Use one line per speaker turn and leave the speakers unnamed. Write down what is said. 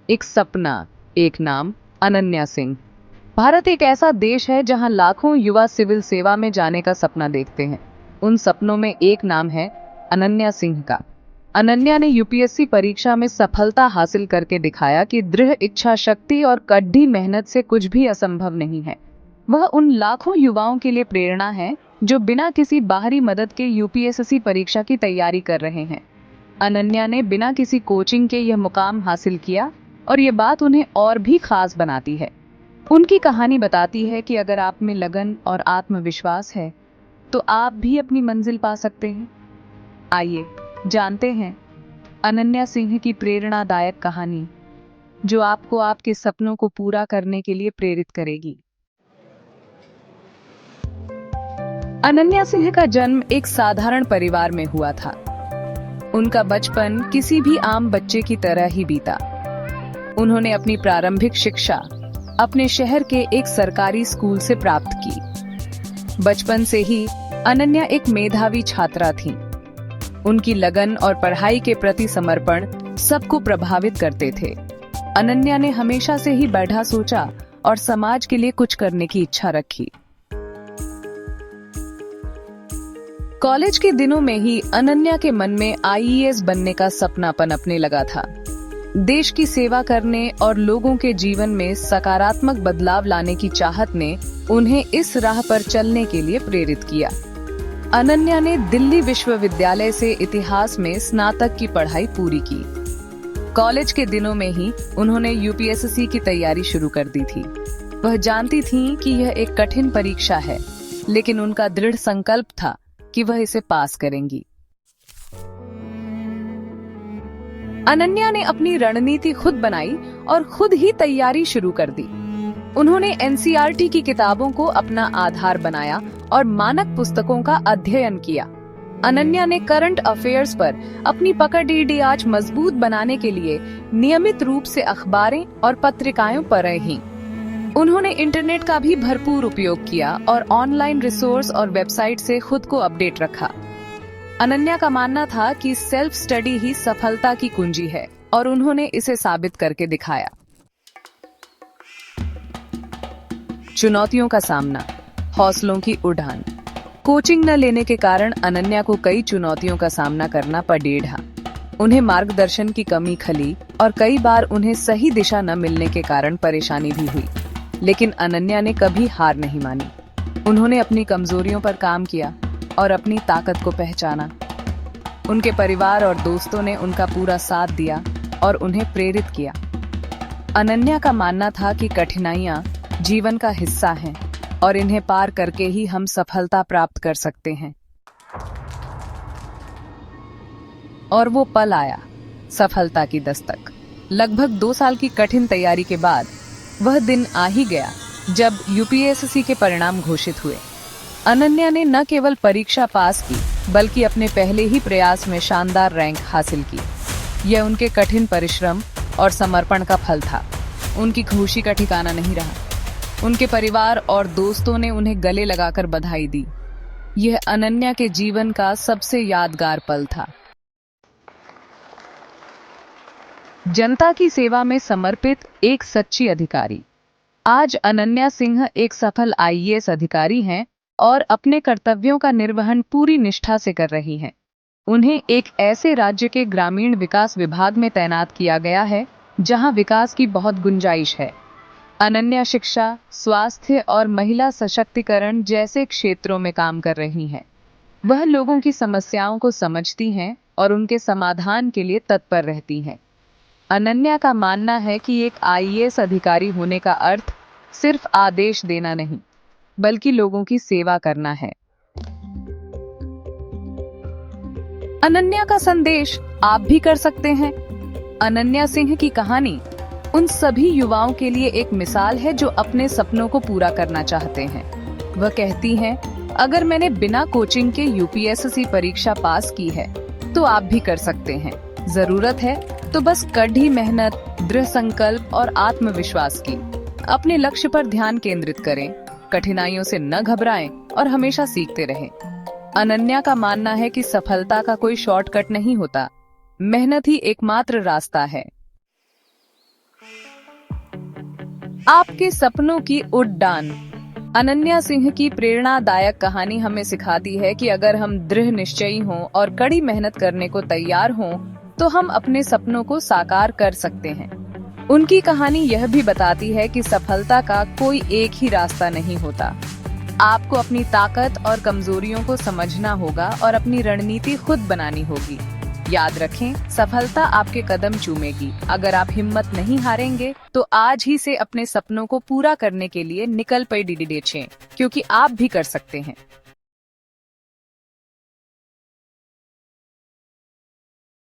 एक सपना, एक नाम, अनन्या सिंह। भारत एक ऐसा देश है जहां लाखों युवा सिविल सेवा में जाने का सपना देखते हैं। उन सपनों में एक नाम है अनन्या सिंह का। अनन्या ने यूपीएससी परीक्षा में सफलता हासिल करके दिखाया कि दृढ़ इच्छा शक्ति और कड़ी मेहनत से कुछ भी असंभव नहीं है। वह उन लाखों युवाओं के लिए प्रेरणा है जो बिना किसी बाहरी मदद के यूपीएससी परीक्षा की तैयारी कर रहे हैं। अनन्या ने बिना किसी कोचिंग के यह मुकाम हासिल किया और ये बात उन्हें और भी खास बनाती है। उनकी कहानी बताती है कि अगर आप में लगन और आत्मविश्वास है तो आप भी अपनी मंजिल पा सकते हैं। आइए जानते हैं अनन्या सिंह की प्रेरणादायक कहानी, जो आपको आपके सपनों को पूरा करने के लिए प्रेरित करेगी। अनन्या सिंह का जन्म एक साधारण परिवार में हुआ था। उनका बचपन किसी भी आम बच्चे की तरह ही बीता। उन्होंने अपनी प्रारंभिक शिक्षा अपने शहर के एक सरकारी स्कूल से प्राप्त की। बचपन से ही अनन्या एक मेधावी छात्रा थीं। उनकी लगन और पढ़ाई के प्रति समर्पण सबको प्रभावित करते थे। अनन्या ने हमेशा से ही बढ़ा सोचा और समाज के लिए कुछ करने की इच्छा रखी। कॉलेज के दिनों में ही अनन्या के मन में आईएएस बनने का सपना पनपने लगा था। देश की सेवा करने और लोगों के जीवन में सकारात्मक बदलाव लाने की चाहत ने उन्हें इस राह पर चलने के लिए प्रेरित किया। अनन्या ने दिल्ली विश्वविद्यालय से इतिहास में स्नातक की पढ़ाई पूरी की। कॉलेज के दिनों में ही उन्होंने यूपीएससी की तैयारी शुरू कर दी थी। वह जानती थीं कि यह एक कठिन परीक्षा है, लेकिन उनका दृढ़ संकल्प था कि वह इसे पास करेंगी। अनन्या ने अपनी रणनीति खुद बनाई और खुद ही तैयारी शुरू कर दी। उन्होंने एनसीईआरटी की किताबों को अपना आधार बनाया और मानक पुस्तकों का अध्ययन किया। अनन्या ने करंट अफेयर्स पर अपनी पकड़ आज मजबूत बनाने के लिए नियमित रूप से अखबारें और पत्रिकाएं पढ़ी। उन्होंने इंटरनेट का भी भरपूर उपयोग किया और ऑनलाइन रिसोर्स और वेबसाइट से खुद को अपडेट रखा। अनन्या का मानना था कि सेल्फ स्टडी ही सफलता की कुंजी है और उन्होंने इसे साबित करके दिखाया। चुनौतियों का सामना, हौसलों की उड़ान। कोचिंग न लेने के कारण अनन्या को कई चुनौतियों का सामना करना पड़ा। उन्हें मार्गदर्शन की कमी खली और कई बार उन्हें सही दिशा न मिलने के कारण परेशानी भी हुई। लेकिन अनन्या ने कभी हार नहीं मानी। उन्होंने अपनी कमजोरियों पर काम किया और अपनी ताकत को पहचाना। उनके परिवार और दोस्तों ने उनका पूरा साथ दिया और उन्हें प्रेरित किया। अनन्या का मानना था कि कठिनाइयां जीवन का हिस्सा हैं और इन्हें पार करके ही हम सफलता प्राप्त कर सकते हैं। और वो पल आया, सफलता की दस्तक। लगभग 2 साल की कठिन तैयारी के बाद वह दिन आ ही गया जब यूपीएससी के परिणाम घोषित हुए। अनन्या ने न केवल परीक्षा पास की, बल्कि अपने पहले ही प्रयास में शानदार रैंक हासिल की। यह उनके कठिन परिश्रम और समर्पण का फल था। उनकी खुशी का ठिकाना नहीं रहा। उनके परिवार और दोस्तों ने उन्हें गले लगाकर बधाई दी। यह अनन्या के जीवन का सबसे यादगार पल था। जनता की सेवा में समर्पित एक सच्ची अधिकारी। आज अनन्या सिंह एक सफल आईएएस अधिकारी हैं और अपने कर्तव्यों का निर्वहन पूरी निष्ठा से कर रही हैं। उन्हें एक ऐसे राज्य के ग्रामीण विकास विभाग में तैनात किया गया है जहां विकास की बहुत गुंजाइश है। अनन्या शिक्षा, स्वास्थ्य और महिला सशक्तिकरण जैसे क्षेत्रों में काम कर रही हैं। वह लोगों की समस्याओं को समझती हैं और उनके समाधान के लिए तत्पर रहती हैं। अनन्या का मानना है कि एक आईएएस अधिकारी होने का अर्थ सिर्फ आदेश देना नहीं, बल्कि लोगों की सेवा करना है। अनन्या का संदेश आप भी कर सकते हैं। अनन्या सिंह की कहानी उन सभी युवाओं के लिए एक मिसाल है जो अपने सपनों को पूरा करना चाहते हैं। वह कहती हैं, अगर मैंने बिना कोचिंग के यूपीएससी परीक्षा पास की है तो आप भी कर सकते हैं। जरूरत है तो बस कड़ी मेहनत, दृढ़ संकल्प और आत्मविश्वास की। अपने लक्ष्य पर ध्यान केंद्रित करें, कठिनाइयों से न घबराएं और हमेशा सीखते रहें। अनन्या का मानना है कि सफलता का कोई शॉर्टकट नहीं होता, मेहनत ही एकमात्र रास्ता है। आपके सपनों की उड़ान। अनन्या सिंह की प्रेरणादायक कहानी हमें सिखाती है कि अगर हम दृढ़ निश्चयी हों और कड़ी मेहनत करने को तैयार हों, तो हम अपने सपनों को साकार कर सकते हैं। उनकी कहानी यह भी बताती है कि सफलता का कोई एक ही रास्ता नहीं होता। आपको अपनी ताकत और कमजोरियों को समझना होगा और अपनी रणनीति खुद बनानी होगी। याद रखें, सफलता आपके कदम चूमेगी। अगर आप हिम्मत नहीं हारेंगे, तो आज ही से अपने सपनों को पूरा करने के लिए निकल पड़े, क्योंकि आप भी कर सकते हैं।